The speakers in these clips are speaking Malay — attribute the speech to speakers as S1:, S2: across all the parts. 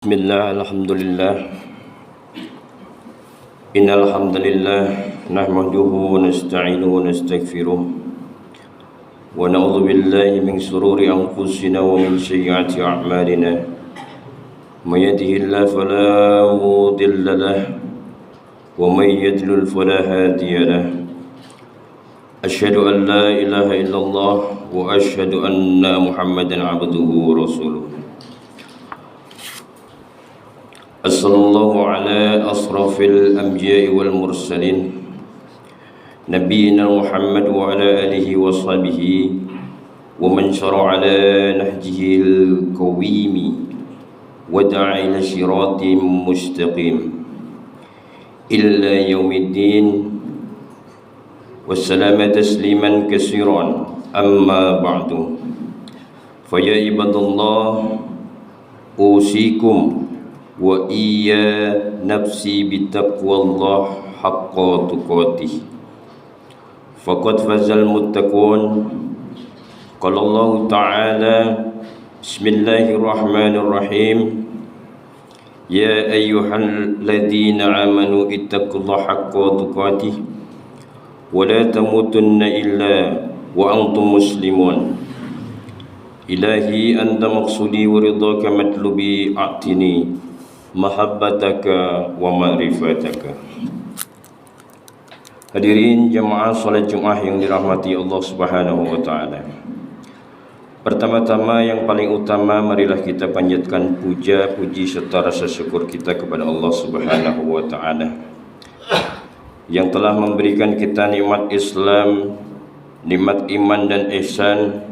S1: Bismillah, alhamdulillah. Innal hamdalillah nahmaduhu wa nasta'inuhu wa nastaghfiruh wa na'udzu billahi min shururi anfusina wa min sayyiati a'malina. May yahdihillahu fala mudilla lahu wa may yudlil fala hadiya lahu. Asyhadu an la ilaha illallah wa asyhadu anna Muhammadan 'abduhu wa rasuluh. Sallallahu ala asrafil anbiya'i wal mursalin Nabiyyina Muhammad wa ala alihi wa sahbihi wa man syara ala nahjihil qawimi wa da'a ila siratim mustaqim illa yaumiddin wa salama tasliman katsiran amma ba'du. Fa ya ibadallah usikum wa iya nafsi bitaqwallah haqqa tuqatih faqad fazal muttaqun. Qala Allah ta'ala bismillahirrahmanirrahim ya ayyuhalladzina amanu ittaqullaha haqqa tuqatih wa la tamutunna illa wa antum muslimun. Ilahi anta maqsudi wa ridhaka matlubi a'tini mahabbataka wa ma'rifataka. Hadirin jemaah salat Jumat yang dirahmati Allah Subhanahu wa taala. Pertama-tama yang paling utama, marilah kita panjatkan puja, puji serta rasa syukur kita kepada Allah Subhanahu wa taala yang telah memberikan kita nikmat Islam, nikmat iman dan ihsan.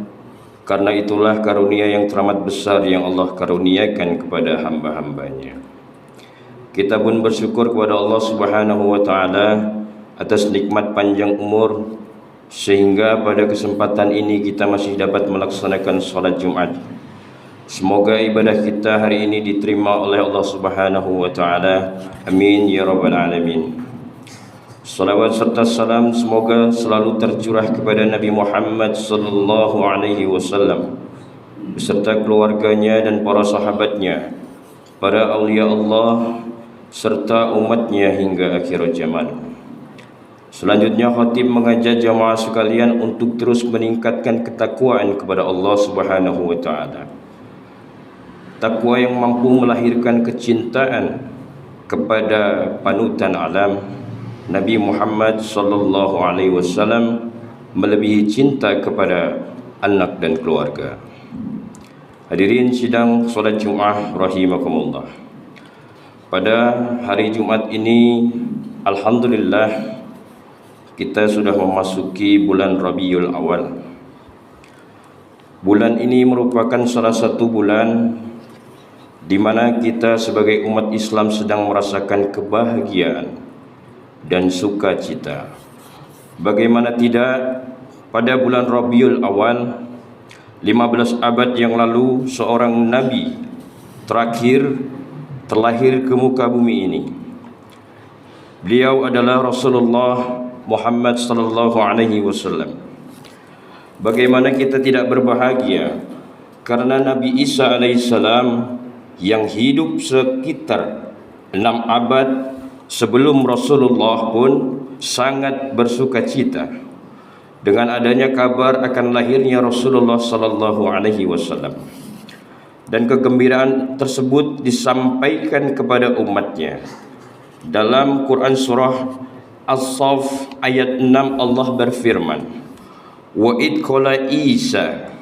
S1: Karena itulah karunia yang teramat besar yang Allah karuniakan kepada hamba-hambanya. Kita pun bersyukur kepada Allah Subhanahu wa taala atas nikmat panjang umur, sehingga pada kesempatan ini kita masih dapat melaksanakan salat Jumat. Semoga ibadah kita hari ini diterima oleh Allah Subhanahu wa taala. Amin ya rabbal alamin. Salawat serta salam semoga selalu tercurah kepada Nabi Muhammad sallallahu alaihi wasallam beserta keluarganya dan para sahabatnya, para aulia Allah serta umatnya hingga akhir zaman. Selanjutnya khatib mengajak jamaah sekalian untuk terus meningkatkan ketakwaan kepada Allah Subhanahu wa taala. Takwa yang mampu melahirkan kecintaan kepada panutan alam Nabi Muhammad sallallahu alaihi wasallam melebihi cinta kepada anak dan keluarga. Hadirin sidang salat Jumat rahimakumullah. Pada hari Jumat ini alhamdulillah kita sudah memasuki bulan Rabiul Awal. Bulan ini merupakan salah satu bulan di mana kita sebagai umat Islam sedang merasakan kebahagiaan dan sukacita. Bagaimana tidak, pada bulan Rabiul Awal 15 abad yang lalu seorang nabi terakhir terlahir ke muka bumi ini. Beliau adalah Rasulullah Muhammad sallallahu alaihi wasallam. Bagaimana kita tidak berbahagia karena Nabi Isa alaihissalam yang hidup sekitar 6 abad sebelum Rasulullah pun sangat bersukacita dengan adanya kabar akan lahirnya Rasulullah sallallahu alaihi wasallam, dan kegembiraan tersebut disampaikan kepada umatnya. Dalam Quran surah As-Saff ayat 6 Allah berfirman, wa id qala Isa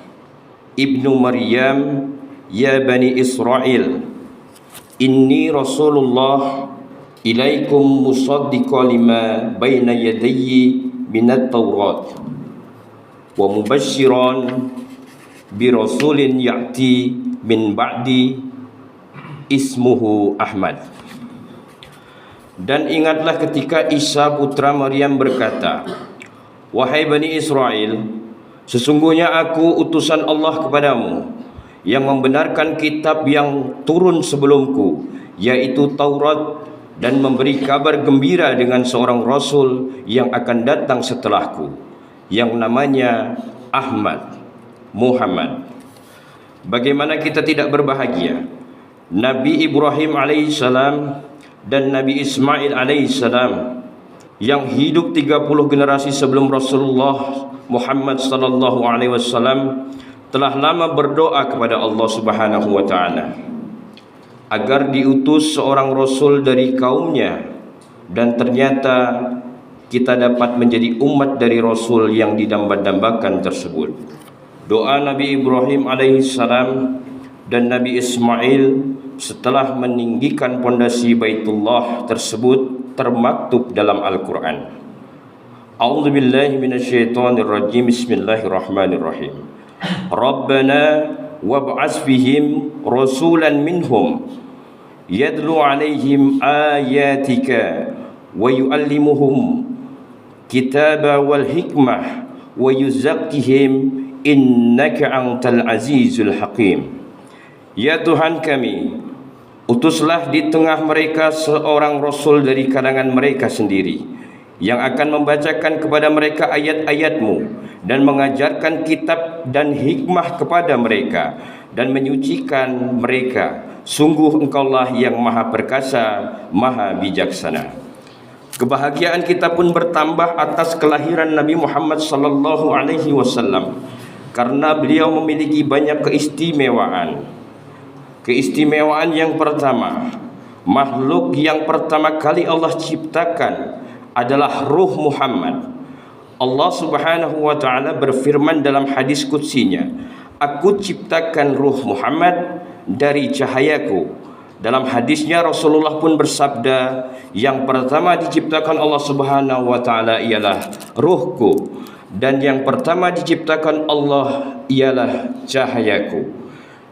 S1: ibnu Maryam ya bani Israel inni Rasulullah ilaikum musaddiqan lima baina yadayya minat Taurat wa mubasysyiran bi rasulin ya'ti min ba'di ismuhu Ahmad. Dan ingatlah ketika Isa putra Maryam berkata, wahai Bani Israel, sesungguhnya aku utusan Allah kepadamu yang membenarkan kitab yang turun sebelumku, yaitu Taurat, dan memberi kabar gembira dengan seorang Rasul yang akan datang setelahku, yang namanya Ahmad, Muhammad. Bagaimana kita tidak berbahagia Nabi Ibrahim alaihissalam dan Nabi Ismail alaihissalam yang hidup 30 generasi sebelum Rasulullah Muhammad sallallahu alaihi wasallam telah lama berdoa kepada Allah Subhanahu wa taala agar diutus seorang rasul dari kaumnya, dan ternyata kita dapat menjadi umat dari rasul yang didamba-dambakan tersebut. Doa Nabi Ibrahim alaihissalam dan Nabi Ismail setelah meninggikan pondasi Baitullah tersebut termaktub dalam Al-Quran. A'udzu billahi minasyaitonir rajim. Bismillahirrahmanirrahim. Rabbana wab'ats fihim rasulan minhum yadlu 'alaihim ayatika wa yu'allimuhum kitaba wal hikmah wa yuzakkihim innaka antal azizul hakim. Ya Tuhan kami, utuslah di tengah mereka seorang rasul dari kalangan mereka sendiri, yang akan membacakan kepada mereka ayat-ayat-Mu dan mengajarkan kitab dan hikmah kepada mereka dan menyucikan mereka. Sungguh Engkaulah yang maha perkasa, maha bijaksana. Kebahagiaan kita pun bertambah atas kelahiran Nabi Muhammad sallallahu alaihi wasallam, karena beliau memiliki banyak keistimewaan. Keistimewaan yang pertama, makhluk yang pertama kali Allah ciptakan adalah ruh Muhammad. Allah Subhanahu wa taala berfirman dalam hadis qudsinya, "Aku ciptakan ruh Muhammad dari cahayaku." Dalam hadisnya Rasulullah pun bersabda, yang pertama diciptakan Allah Subhanahu wa taala ialah ruhku, dan yang pertama diciptakan Allah ialah cahayaku.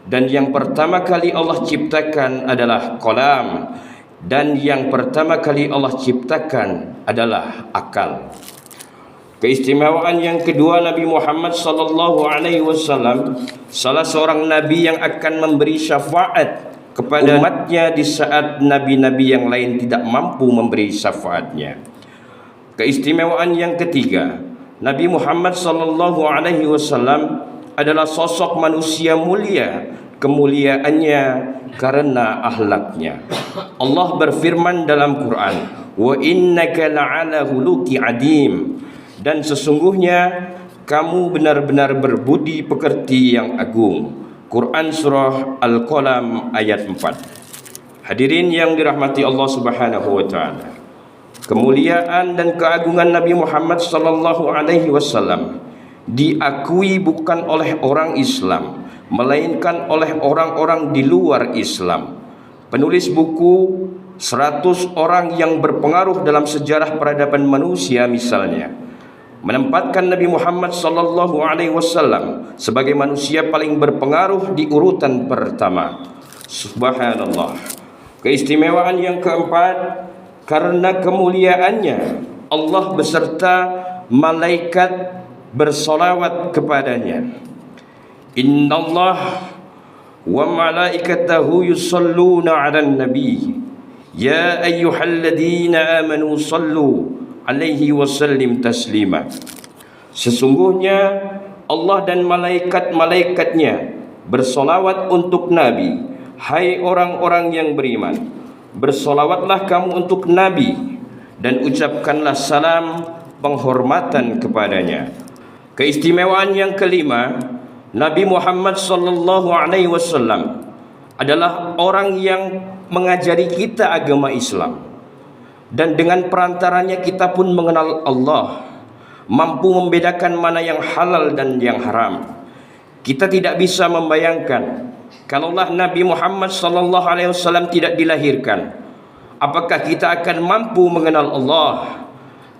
S1: Dan yang pertama kali Allah ciptakan adalah qalam, dan yang pertama kali Allah ciptakan adalah akal. Keistimewaan yang kedua, Nabi Muhammad sallallahu alaihi wasallam salah seorang nabi yang akan memberi syafaat kepada umatnya di saat nabi-nabi yang lain tidak mampu memberi syafaatnya. Keistimewaan yang ketiga, Nabi Muhammad sallallahu alaihi wasallam adalah sosok manusia mulia. Kemuliaannya karena akhlaknya. Allah berfirman dalam Quran, "Wa innaka la'ala huluki adim." Dan sesungguhnya kamu benar-benar berbudi pekerti yang agung. Quran surah Al-Qalam ayat 4. Hadirin yang dirahmati Allah Subhanahu wa taala, kemuliaan dan keagungan Nabi Muhammad sallallahu alaihi wasallam diakui bukan oleh orang Islam, melainkan oleh orang-orang di luar Islam. Penulis buku 100 orang yang berpengaruh dalam sejarah peradaban manusia misalnya menempatkan Nabi Muhammad sallallahu alaihi wasallam sebagai manusia paling berpengaruh di urutan pertama. Subhanallah. Keistimewaan yang keempat, karena kemuliaannya Allah beserta malaikat bersolawat kepadanya. Innallah wa malaikatahu yusalluna 'alan nabi ya ayyuhalladzina amanu sallu alaihi wasallim taslima. Sesungguhnya Allah dan malaikat-malaikatnya bersolawat untuk Nabi. Hai orang-orang yang beriman, bersolawatlah kamu untuk Nabi dan ucapkanlah salam penghormatan kepadanya. Keistimewaan yang kelima, Nabi Muhammad sallallahu alaihi wasallam adalah orang yang mengajari kita agama Islam, dan dengan perantaranya kita pun mengenal Allah, mampu membedakan mana yang halal dan yang haram. Kita tidak bisa membayangkan kalaulah Nabi Muhammad sallallahu alaihi wasallam tidak dilahirkan, apakah kita akan mampu mengenal Allah?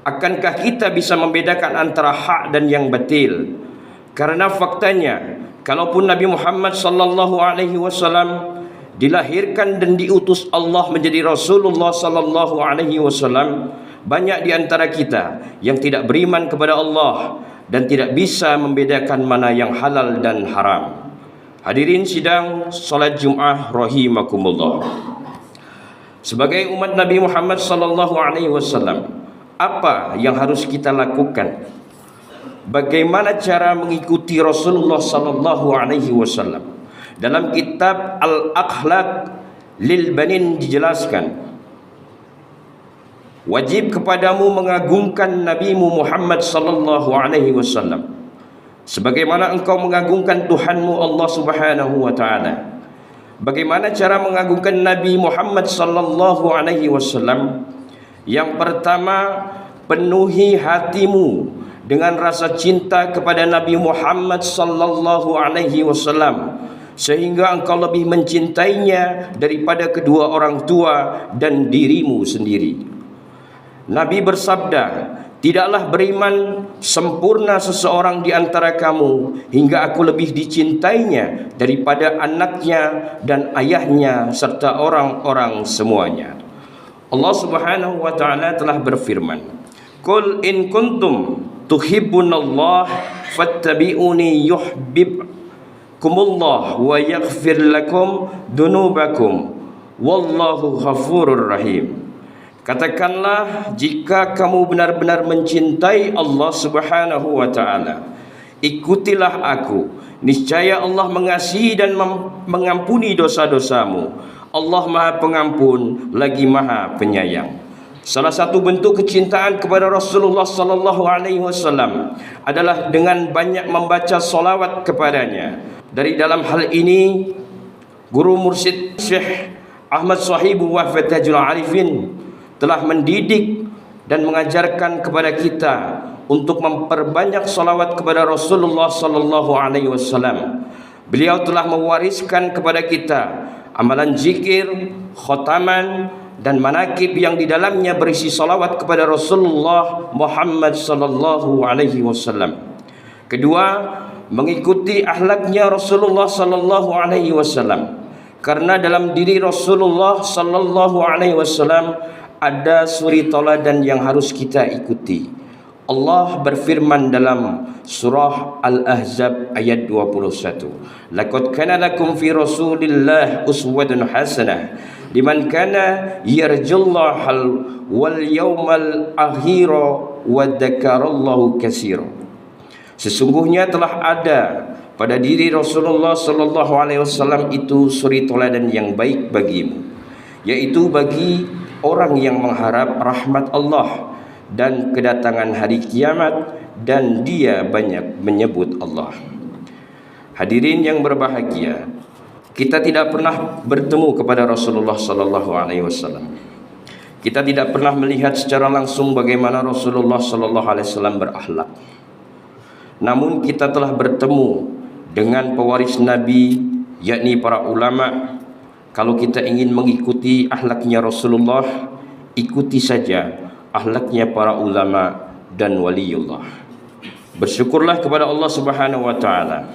S1: Akankah kita bisa membedakan antara hak dan yang batil? Karena faktanya, kalaupun Nabi Muhammad sallallahu alaihi wasallam dilahirkan dan diutus Allah menjadi Rasulullah sallallahu alaihi wasallam, banyak di antara kita yang tidak beriman kepada Allah dan tidak bisa membedakan mana yang halal dan haram. Hadirin sidang salat Jumat rahimakumullah. Sebagai umat Nabi Muhammad sallallahu alaihi wasallam, apa yang harus kita lakukan? Bagaimana cara mengikuti Rasulullah sallallahu alaihi wasallam? Dalam kitab Al-Akhlaq lil banin dijelaskan, wajib kepadamu mengagungkan nabimu Muhammad sallallahu alaihi wasallam sebagaimana engkau mengagungkan Tuhanmu Allah Subhanahu wa taala. Bagaimana cara mengagungkan Nabi Muhammad sallallahu alaihi wasallam? Yang pertama, penuhi hatimu dengan rasa cinta kepada Nabi Muhammad sallallahu alaihi wasallam sehingga engkau lebih mencintainya daripada kedua orang tua dan dirimu sendiri. Nabi bersabda, tidaklah beriman sempurna seseorang di antara kamu hingga aku lebih dicintainya daripada anaknya dan ayahnya serta orang-orang semuanya. Allah Subhanahu wa taala telah berfirman, "Qul in kuntum tuhibbunallah fattabi'uni yuhibbukumullah wa yaghfir lakum dunubakum wallahu ghafurur rahim." Katakanlah, jika kamu benar-benar mencintai Allah Subhanahu wa taala, ikutilah aku, niscaya Allah mengasihi dan mengampuni dosa-dosamu. Allah Maha Pengampun lagi Maha Penyayang. Salah satu bentuk kecintaan kepada Rasulullah sallallahu alaihi wasallam adalah dengan banyak membaca salawat kepadanya. Dari dalam hal ini, guru mursyid Syekh Ahmad Sahibu wa Fathul Arifin telah mendidik dan mengajarkan kepada kita untuk memperbanyak salawat kepada Rasulullah sallallahu alaihi wasallam. Beliau telah mewariskan kepada kita amalan zikir, khataman dan manakib yang di dalamnya berisi salawat kepada Rasulullah Muhammad sallallahu alaihi wasallam. Kedua, mengikuti akhlaknya Rasulullah sallallahu alaihi wasallam. Karena dalam diri Rasulullah sallallahu alaihi wasallam ada suri tauladan yang harus kita ikuti. Allah berfirman dalam surah Al-Ahzab ayat 21, "Laqad kana lakum fi Rasulillah uswatun hasanah liman kana yarjullaha wal yawmal akhir wa dzakarallahu katsira." Sesungguhnya telah ada pada diri Rasulullah sallallahu alaihi wasallam itu suri tauladan yang baik bagimu, yaitu bagi orang yang mengharap rahmat Allah dan kedatangan hari kiamat dan dia banyak menyebut Allah. Hadirin yang berbahagia, kita tidak pernah bertemu kepada Rasulullah sallallahu alaihi wasallam. Kita tidak pernah melihat secara langsung bagaimana Rasulullah sallallahu alaihi wasallam berakhlak. Namun kita telah bertemu dengan pewaris Nabi, yakni para ulama. Kalau kita ingin mengikuti akhlaknya Rasulullah, ikuti saja akhlaknya para ulama dan waliullah. Bersyukurlah kepada Allah Subhanahu wa taala.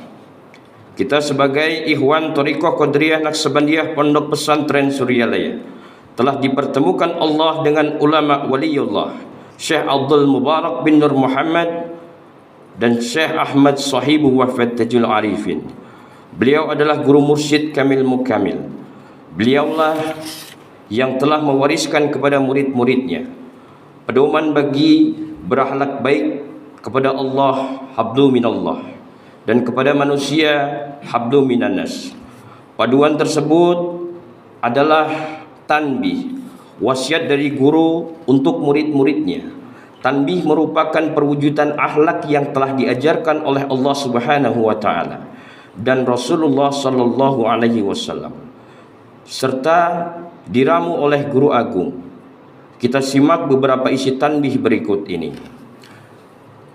S1: Kita sebagai ikhwan Thariqah Qadiriyah Naqsabandiyah Pondok Pesantren Suryalaya telah dipertemukan Allah dengan ulama waliullah, Syekh Abdul Mubarak bin Nur Muhammad dan Syekh Ahmad Sahibu wa Fathul Arifin. Beliau adalah guru mursyid Kamil Mukamil. Beliaulah yang telah mewariskan kepada murid-muridnya pedoman bagi berakhlak baik kepada Allah, hablu minallah, dan kepada manusia, hablu minannas. Paduan tersebut adalah tanbih, wasiat dari guru untuk murid-muridnya. Tanbih merupakan perwujudan akhlak yang telah diajarkan oleh Allah Subhanahu wa taala dan Rasulullah sallallahu alaihi wasallam, serta diramu oleh guru agung. Kita simak beberapa isi tanbih berikut ini.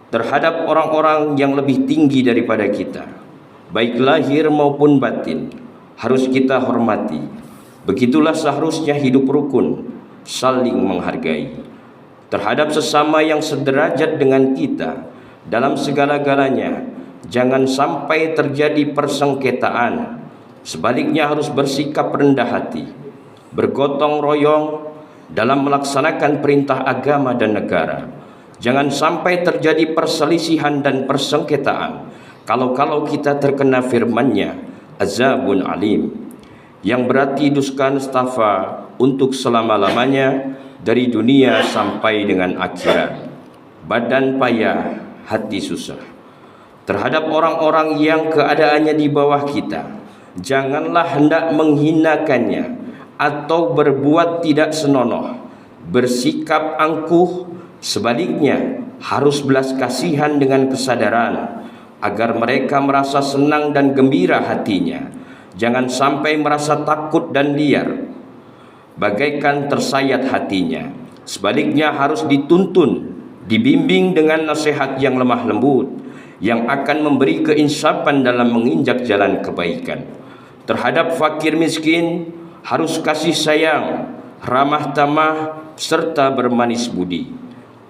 S1: Terhadap orang-orang yang lebih tinggi daripada kita, baik lahir maupun batin, harus kita hormati. Begitulah seharusnya hidup rukun, saling menghargai. Terhadap sesama yang sederajat dengan kita dalam segala-galanya, jangan sampai terjadi persengketaan. Sebaliknya harus bersikap rendah hati, bergotong royong dalam melaksanakan perintah agama dan negara. Jangan sampai terjadi perselisihan dan persengketaan. Kalau kita terkena firman-Nya, azabun alim, yang berarti dusta nestafa untuk selama-lamanya dari dunia sampai dengan akhirat. Badan payah, hati susah. Terhadap orang-orang yang keadaannya di bawah kita, janganlah hendak menghinakannya atau berbuat tidak senonoh, bersikap angkuh. Sebaliknya, harus belas kasihan dengan kesadaran agar mereka merasa senang dan gembira hatinya. Jangan sampai merasa takut dan liar, bagaikan tersayat hatinya. Sebaliknya harus dituntun, dibimbing dengan nasihat yang lemah lembut, yang akan memberi keinsapan dalam menginjak jalan kebaikan. Terhadap fakir miskin harus kasih sayang, ramah tamah, serta bermanis budi.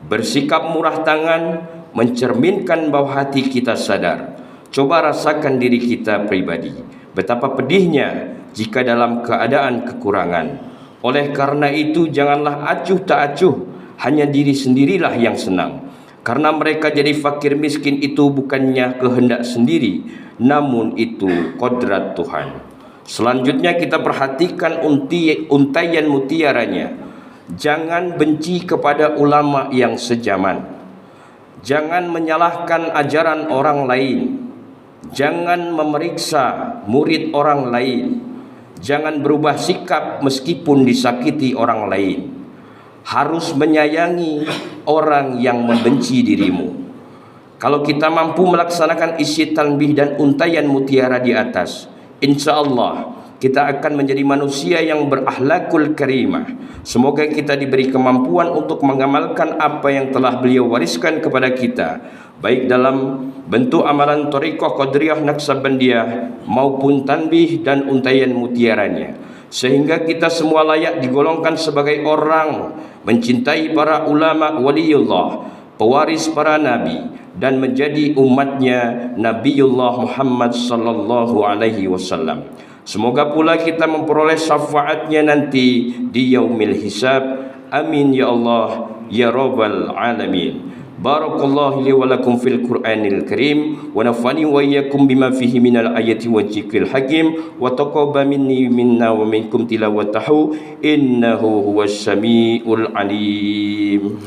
S1: Bersikap murah tangan mencerminkan bahwa hati kita sadar. Coba rasakan diri kita pribadi, betapa pedihnya jika dalam keadaan kekurangan. Oleh karena itu, janganlah acuh tak acuh, hanya diri sendirilah yang senang. Karena mereka jadi fakir miskin itu bukannya kehendak sendiri, namun itu kodrat Tuhan. Selanjutnya kita perhatikan untaian mutiaranya. Jangan benci kepada ulama yang sejaman. Jangan menyalahkan ajaran orang lain. Jangan memeriksa murid orang lain. Jangan berubah sikap meskipun disakiti orang lain. Harus menyayangi orang yang membenci dirimu. Kalau kita mampu melaksanakan isi tanbih dan untaian mutiara di atas, insya Allah kita akan menjadi manusia yang berakhlakul karimah. Semoga kita diberi kemampuan untuk mengamalkan apa yang telah beliau wariskan kepada kita, baik dalam bentuk amalan Thariqah Qadiriyah Naqsabandiyah maupun tanbih dan untaian mutiaranya, sehingga kita semua layak digolongkan sebagai orang mencintai para ulama waliullah, pewaris para nabi, dan menjadi umatnya Nabiullah Muhammad sallallahu alaihi wasallam. Semoga pula kita memperoleh syafaatnya nanti di yaumil hisab. Amin ya Allah ya rabbal alamin. Barakallahu li wa lakum fil Qur'anil Karim wa nafani wa iyyakum bima fihi minal ayati wa dzikril hakim wa taqabbal minna wa minkum tilawatahu innahu huwas samiul alim.